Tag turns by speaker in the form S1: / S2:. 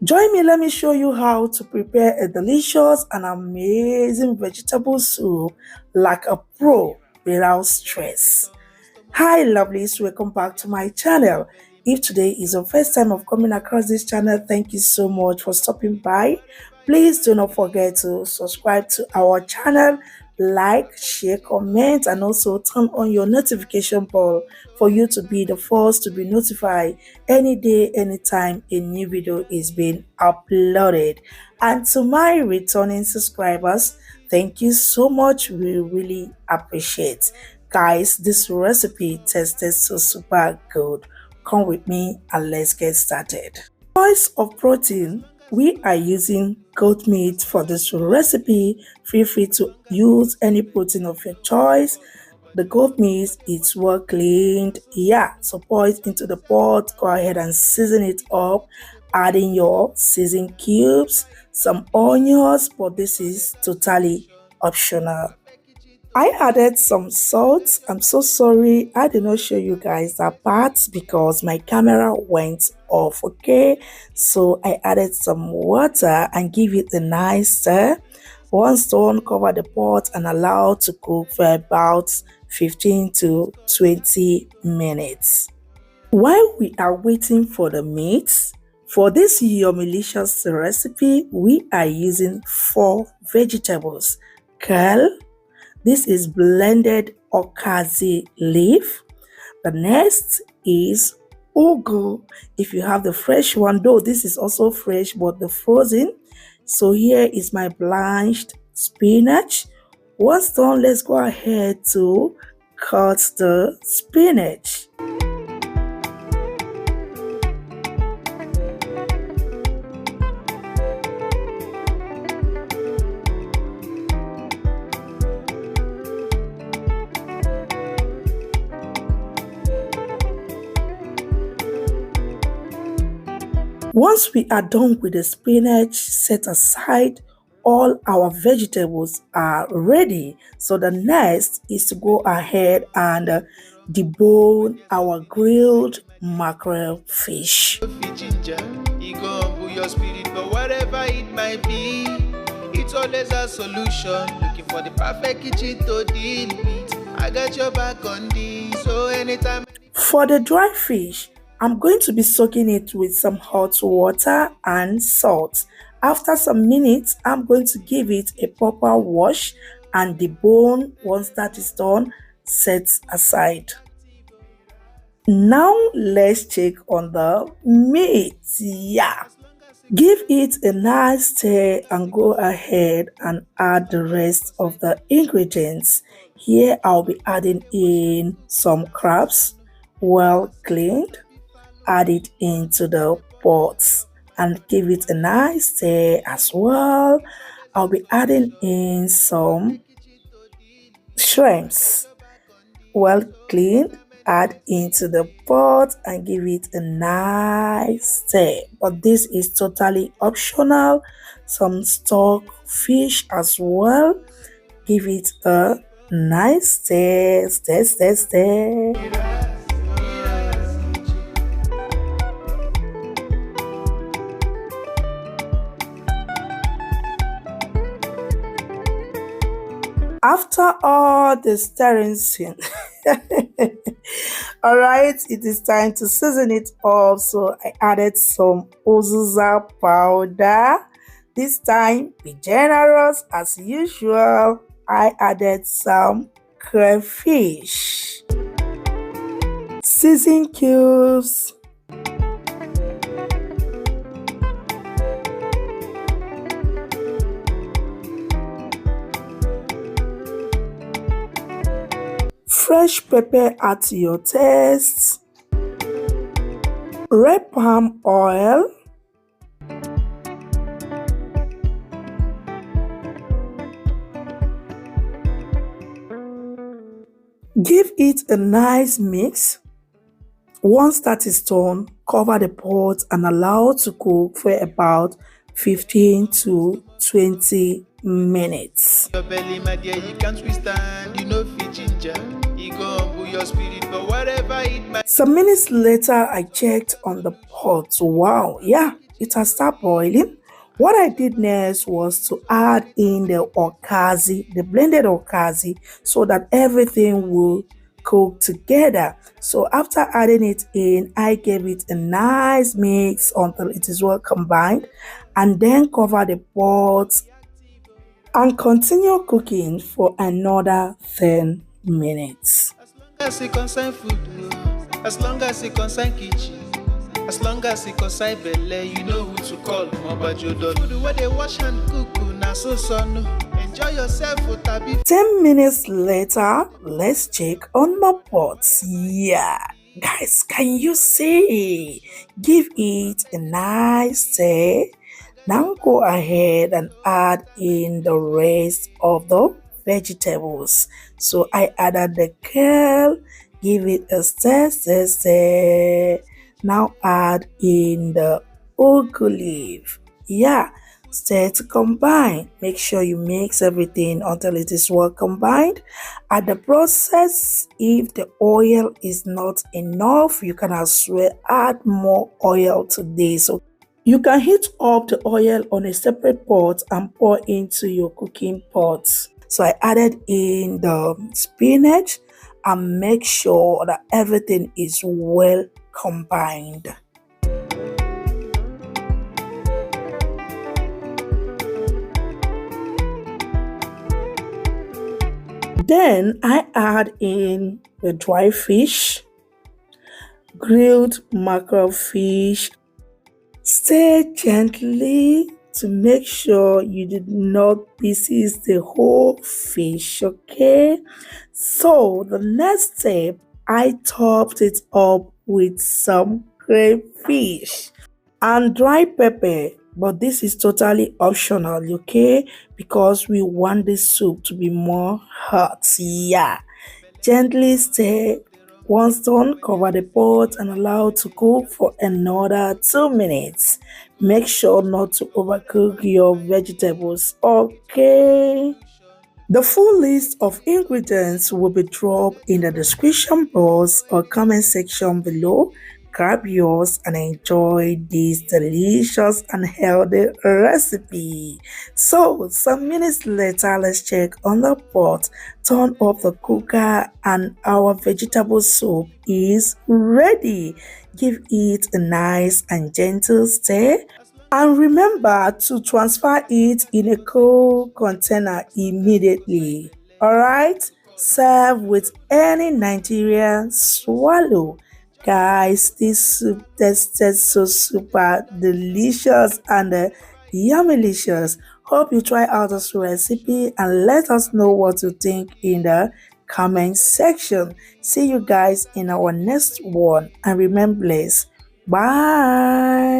S1: Join me, let me show you how to prepare a delicious and amazing vegetable soup like a pro without stress. Hi lovelies, welcome back to my channel. If today is your first time of coming across this channel, thank you so much for stopping by. Please do not forget to subscribe to our channel, like, share, comment, and also turn on your notification bell for you to be the first to be notified any day, anytime a new video is being uploaded. And to my returning subscribers, thank you so much. We really appreciate. Guys, this recipe tasted so super good. Come with me and let's get started. Choice of protein, we are using goat meat for this recipe. Feel free to use any protein of your choice. The goat meat is well cleaned. Yeah, so pour it into the pot. Go ahead and season it up, adding your seasoned cubes, some onions, but this is totally optional. I added some salt. I'm so sorry I did not show you guys that part because my camera went off, okay? So I added some water and give it a nice stir. Once done, cover the pot and allow to cook for about 15 to 20 minutes. While we are waiting for the meat, for this yummylicious recipe, we are using 4 vegetables. Kale. This is blended ukazi leaf. The next is ugu. If you have the fresh one, though this is also fresh but the frozen. So here is my blanched spinach. Once done, let's go ahead to cut the spinach. Once we are done with the spinach, set aside, all our vegetables are ready. So the next is to go ahead and debone our grilled mackerel fish. It's always a solution. Looking for the perfect kitchen to deal with. I got your back on this, so anytime. For the dry fish, I'm going to be soaking it with some hot water and salt. After some minutes, I'm going to give it a proper wash and debone. Once that is done, set aside. Now let's check on the meat. Yeah. Give it a nice stir and go ahead and add the rest of the ingredients. Here I'll be adding in some crabs, well cleaned. Add it into the pot and give it a nice stir as well. I'll be adding in some shrimps, well cleaned. Add into the pot and give it a nice stir, but this is totally optional. Some stockfish as well. Give it a nice stir. After all the stirring scene, all right, it is time to season it up. So I added some Uziza powder. This time, be generous as usual. I added some crayfish, seasoned cubes, fresh pepper at your taste, red palm oil, give it a nice mix. Once that is done, cover the pot and allow to cook for about 15 to 20 minutes. Your belly, my dear, you can't withstand, you know, ginger. Your spirit for whatever it might. Some minutes later, I checked on the pot. Wow, yeah, it has started boiling. What I did next was to add in the ukazi, the blended ukazi, so that everything will cook together. So after adding it in, I gave it a nice mix until it is well combined, and then cover the pot and continue cooking for another 10 minutes.
S2: As it concern food, as long as it concern kitchen, as long as it concern belle, you know who to call. Mobajodo. Food where they wash and cook, na so son. Enjoy yourself, Otabi.
S1: 10 minutes later, let's check on the pot. Yeah, guys, can you see? Give it a nice stir. Now go ahead and add in the rest of the vegetables. So I added the kale, give it a stir. Now add in the ugu leaf. Yeah, stir to combine. Make sure you mix everything until it is well combined. At the process, if the oil is not enough, you can as well add more oil to this. So you can heat up the oil on a separate pot and pour into your cooking pot. So I added in the spinach and make sure that everything is well combined. Then I add in the dry fish, grilled mackerel fish. Stir gently to make sure you did not pieces the whole fish, okay? So the next step, I topped it up with some crayfish and dry pepper, but this is totally optional, okay? Because we want the soup to be more hot. Yeah, gently stir. Once done, cover the pot and allow to cook for another 2 minutes. Make sure not to overcook your vegetables, okay? The full list of ingredients will be dropped in the description box or comment section below. Grab yours and enjoy this delicious and healthy recipe. So, some minutes later, let's check on the pot. Turn off the cooker and our vegetable soup is ready. Give it a nice and gentle stir. And remember to transfer it in a cool container immediately. Alright? Serve with any Nigerian swallow. Guys, this soup tasted so super delicious and yummylicious. Hope you try out this recipe and let us know what you think in the comment section. See you guys in our next one and remember, bye.